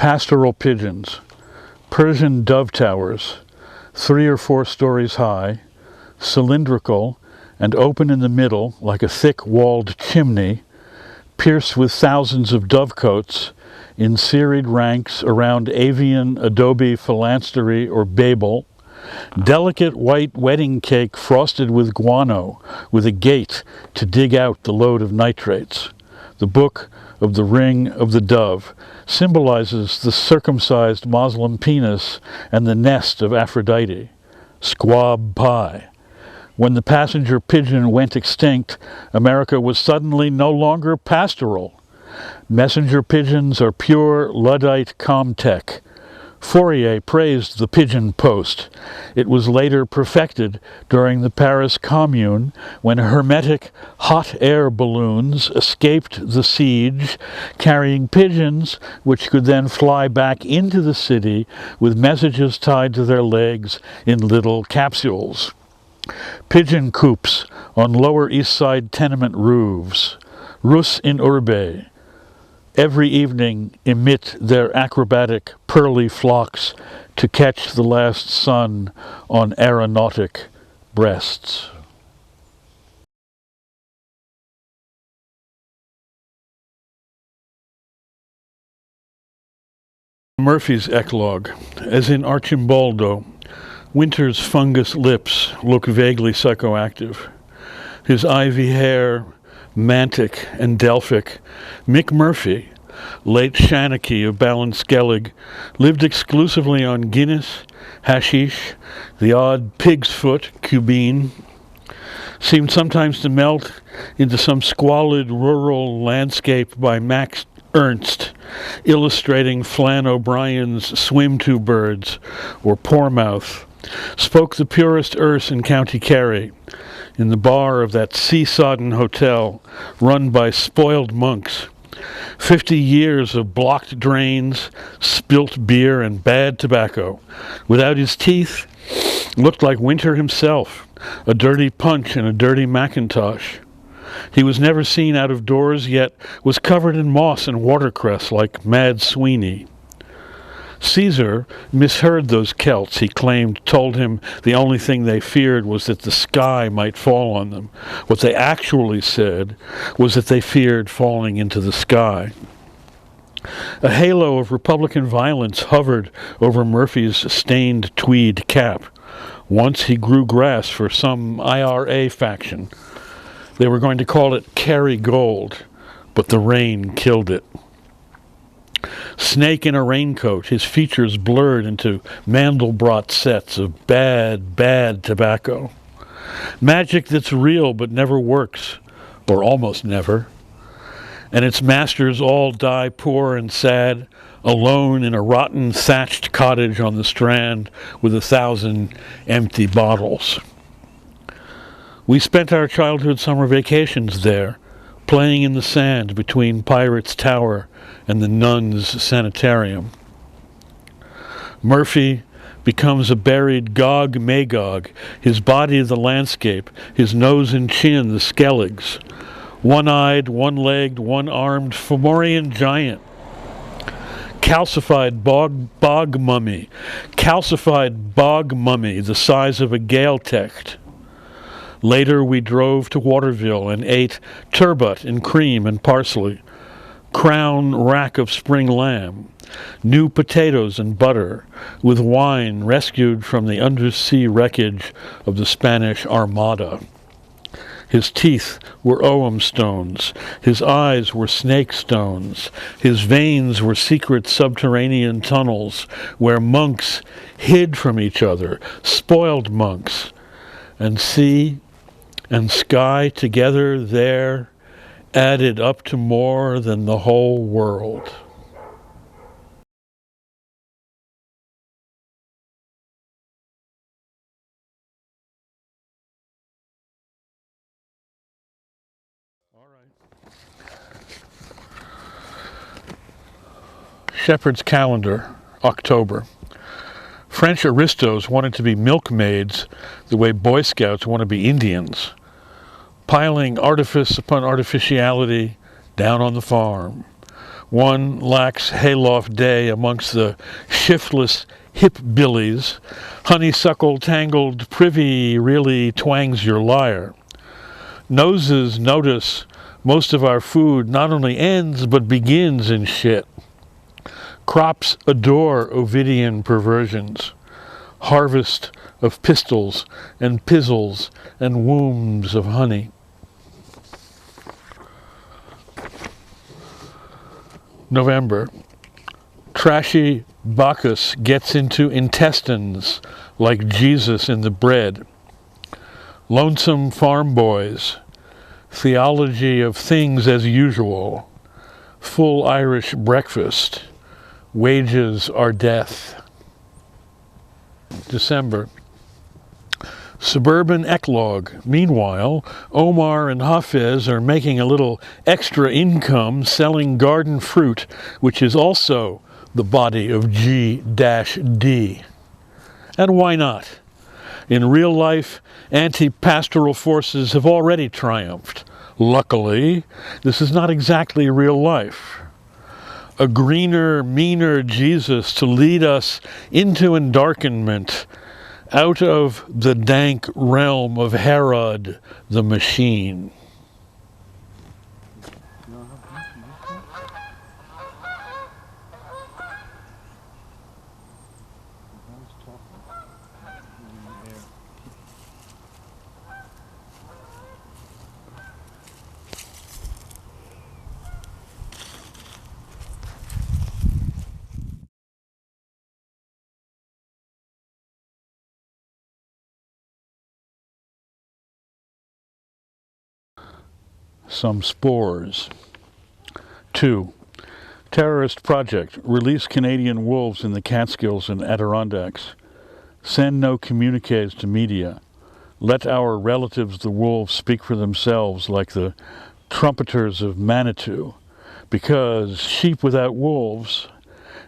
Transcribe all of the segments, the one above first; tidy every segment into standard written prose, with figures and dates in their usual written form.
Pastoral pigeons, Persian dove towers, 3 or 4 stories high, cylindrical and open in the middle like a thick walled chimney, pierced with thousands of dovecotes in serried ranks around avian adobe phalanstery or babel, delicate white wedding cake frosted with guano with a gate to dig out the load of nitrates. The book of the ring of the dove symbolizes the circumcised Muslim penis and the nest of Aphrodite. Squab pie. When the passenger pigeon went extinct, America was suddenly no longer pastoral. Messenger pigeons are pure Luddite Comtech. Fourier praised the pigeon post. It was later perfected during the Paris Commune when hermetic hot air balloons escaped the siege, carrying pigeons which could then fly back into the city with messages tied to their legs in little capsules. Pigeon coops on Lower East Side tenement roofs. Rus in urbe. Every evening emit their acrobatic pearly flocks to catch the last sun on aeronautic breasts. Murphy's eclogue. As in Archimboldo, Winter's fungus lips look vaguely psychoactive. His ivy hair, mantic and Delphic, Mick Murphy, late Shanachie of Ballinskellig, lived exclusively on Guinness, hashish, the odd pig's foot, cubine, seemed sometimes to melt into some squalid rural landscape by Max Ernst, illustrating Flann O'Brien's Swim-To Birds, or Pormouth, spoke the purest Erse in County Kerry, in the bar of that sea-sodden hotel run by spoiled monks. 50 years of blocked drains, spilt beer, and bad tobacco. Without his teeth, looked like Winter himself, a dirty punch and a dirty Macintosh. He was never seen out of doors, yet was covered in moss and watercress like Mad Sweeney. Caesar misheard those Celts, he claimed, told him the only thing they feared was that the sky might fall on them. What they actually said was that they feared falling into the sky. A halo of Republican violence hovered over Murphy's stained tweed cap. Once he grew grass for some IRA faction. They were going to call it Kerry Gold, but the rain killed it. Snake in a raincoat, his features blurred into Mandelbrot sets of bad, bad tobacco. Magic that's real but never works, or almost never. And its masters all die poor and sad, alone in a rotten thatched cottage on the Strand with 1,000 empty bottles. We spent our childhood summer vacations there, playing in the sand between Pirates Tower and the Nuns Sanitarium. Murphy becomes a buried Gog-Magog, his body the landscape, his nose and chin the Skelligs, one-eyed, one-legged, one-armed Fomorian giant. Calcified bog mummy, the size of a Gaeltacht. Later we drove to Waterville and ate turbot in cream and parsley, crown rack of spring lamb, new potatoes and butter, with wine rescued from the undersea wreckage of the Spanish Armada. His teeth were Ogham stones, his eyes were snake stones, his veins were secret subterranean tunnels where monks hid from each other, spoiled monks, and sea and sky together there added up to more than the whole world. All right. Shepherd's Calendar, October. French aristos wanted to be milkmaids the way Boy Scouts want to be Indians, piling artifice upon artificiality down on the farm. One lax hayloft day amongst the shiftless hip-billies. Honeysuckle-tangled privy really twangs your lyre. Noses notice most of our food not only ends but begins in shit. Crops adore Ovidian perversions. Harvest of pistols and pizzles and wombs of honey. November. Trashy Bacchus gets into intestines like Jesus in the bread. Lonesome farm boys. Theology of things as usual. Full Irish breakfast. Wages are death. December. Suburban eclogue. Meanwhile, Omar and Hafez are making a little extra income selling garden fruit, which is also the body of G-D. And why not? In real life, anti-pastoral forces have already triumphed. Luckily, this is not exactly real life. A greener, meaner Jesus to lead us into endarkenment, out of the dank realm of Herod the machine. Some spores. 2. Terrorist project. Release Canadian wolves in the Catskills and Adirondacks. Send no communiques to media. Let our relatives, the wolves, speak for themselves like the trumpeters of Manitou, because sheep without wolves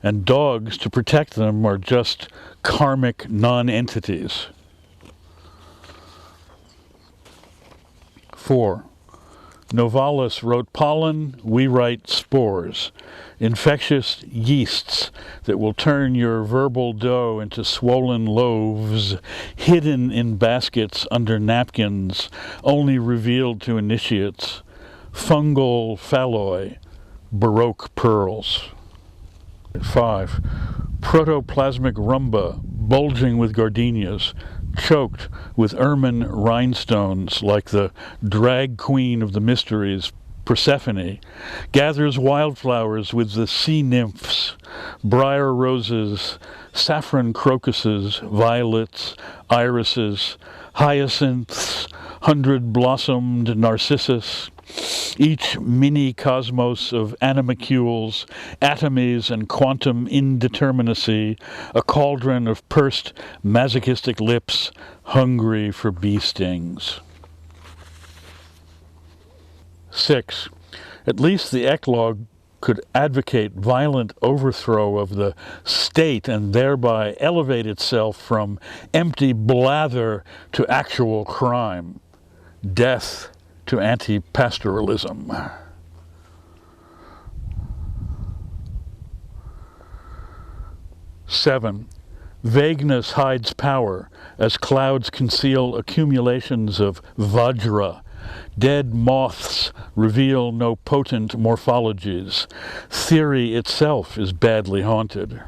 and dogs to protect them are just karmic non-entities. 4. Novalis wrote pollen, we write spores, infectious yeasts that will turn your verbal dough into swollen loaves, hidden in baskets under napkins, only revealed to initiates, fungal phalloi, Baroque pearls. 5. Protoplasmic rumba, bulging with gardenias, choked with ermine rhinestones like the drag queen of the mysteries, Persephone, gathers wildflowers with the sea nymphs, briar roses, saffron crocuses, violets, irises, hyacinths, hundred-blossomed narcissus, each mini-cosmos of animalcules, atomies, and quantum indeterminacy, a cauldron of pursed masochistic lips, hungry for bee stings. 6. At least the eclogue could advocate violent overthrow of the state and thereby elevate itself from empty blather to actual crime. Death to anti-pastoralism. 7. Vagueness hides power as clouds conceal accumulations of vajra. Dead moths reveal no potent morphologies. Theory itself is badly haunted.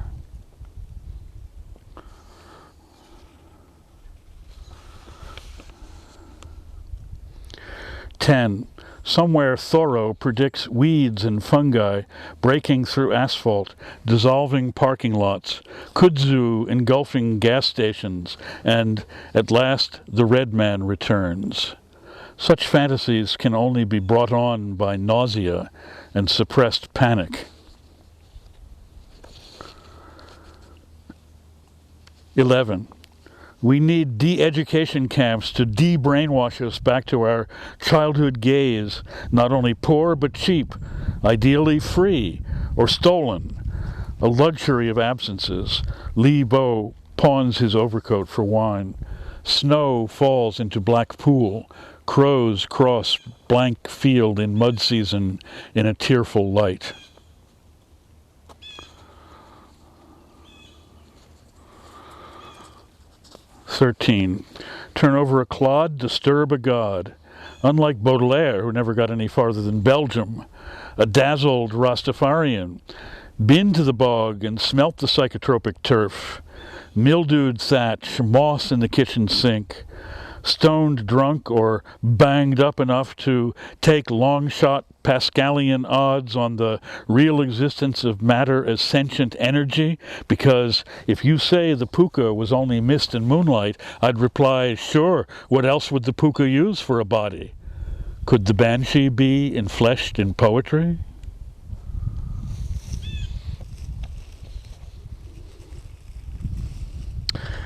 10. Somewhere Thoreau predicts weeds and fungi breaking through asphalt, dissolving parking lots, kudzu engulfing gas stations, and at last the red man returns. Such fantasies can only be brought on by nausea and suppressed panic. 11. We need de-education camps to de-brainwash us back to our childhood gaze, not only poor but cheap, ideally free or stolen, a luxury of absences. Li Bo pawns his overcoat for wine. Snow falls into black pool. Crows cross blank field in mud season in a tearful light. 13. Turn over a clod, disturb a god. Unlike Baudelaire, who never got any farther than Belgium, a dazzled Rastafarian, been to the bog and smelt the psychotropic turf, mildewed thatch, moss in the kitchen sink, stoned drunk or banged up enough to take long-shot Pascalian odds on the real existence of matter as sentient energy, because if you say the puka was only mist and moonlight, I'd reply, sure, what else would the puka use for a body? Could the banshee be enfleshed in poetry?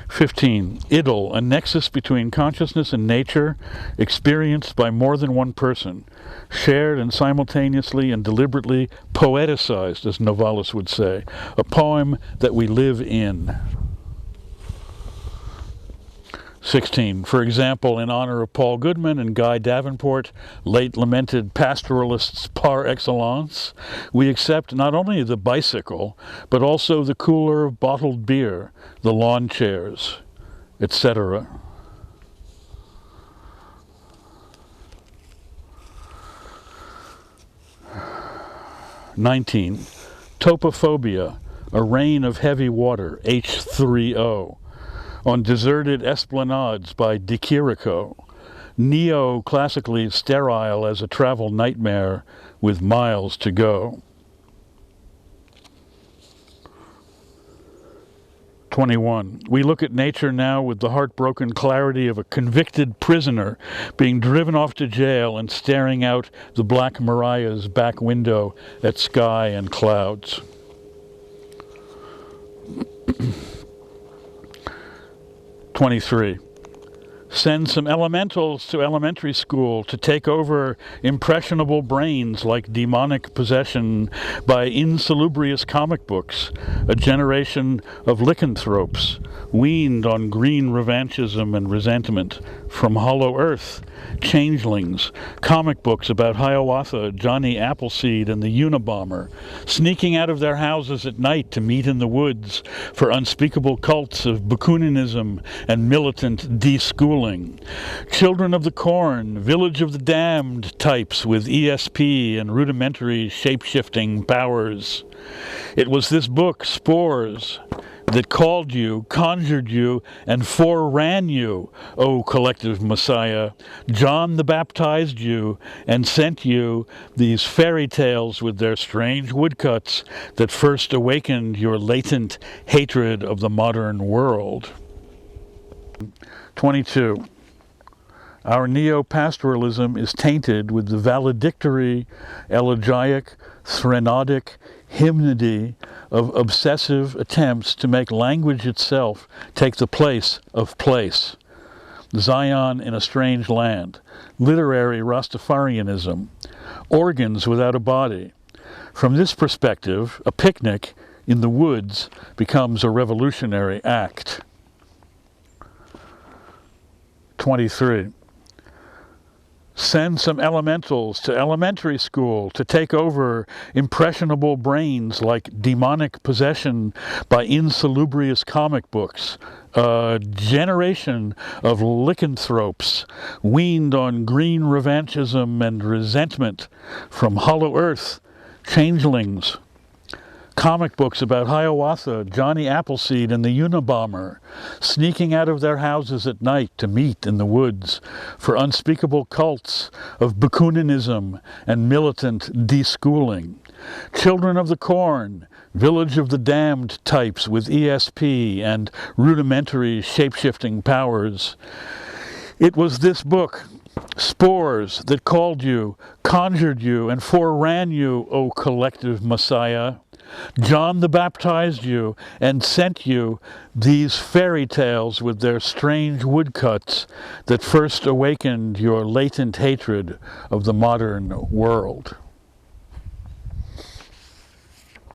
"15. Idyll, a nexus between consciousness and nature, experienced by more than one person, shared and simultaneously and deliberately poeticized, as Novalis would say, a poem that we live in." 16. For example, in honor of Paul Goodman and Guy Davenport, late lamented pastoralists par excellence, we accept not only the bicycle, but also the cooler of bottled beer, the lawn chairs, etc. "19. Topophobia, a rain of heavy water, H3O. On deserted esplanades by De Chirico, neo-classically sterile as a travel nightmare with miles to go. 21. We look at nature now with the heartbroken clarity of a convicted prisoner being driven off to jail and staring out the Black Mariah's back window at sky and clouds. 23. Send some elementals to elementary school to take over impressionable brains like demonic possession by insalubrious comic books, a generation of lycanthropes, weaned on green revanchism and resentment, from Hollow Earth, changelings, comic books about Hiawatha, Johnny Appleseed, and the Unabomber, sneaking out of their houses at night to meet in the woods for unspeakable cults of Bakunanism and militant deschooling. Children of the Corn, Village of the Damned types with ESP and rudimentary shape-shifting powers. It was this book, Spores, that called you, conjured you, and foreran you, O collective Messiah. John the baptized you and sent you these fairy tales with their strange woodcuts that first awakened your latent hatred of the modern world. 22. Our neo-pastoralism is tainted with the valedictory, elegiac, threnodic hymnody of obsessive attempts to make language itself take the place of place. Zion in a strange land, literary Rastafarianism, organs without a body. From this perspective, a picnic in the woods becomes a revolutionary act. 23. Send some elementals to elementary school to take over impressionable brains like demonic possession by insalubrious comic books, a generation of lycanthropes weaned on green revanchism and resentment, from Hollow Earth, changelings, comic books about Hiawatha, Johnny Appleseed, and the Unabomber, sneaking out of their houses at night to meet in the woods for unspeakable cults of Bakunanism and militant deschooling. Children of the Corn, Village of the Damned types with ESP and rudimentary shape-shifting powers. It was this book, Spores, that called you, conjured you, and foreran you, O collective Messiah. John the baptized you and sent you these fairy tales with their strange woodcuts that first awakened your latent hatred of the modern world.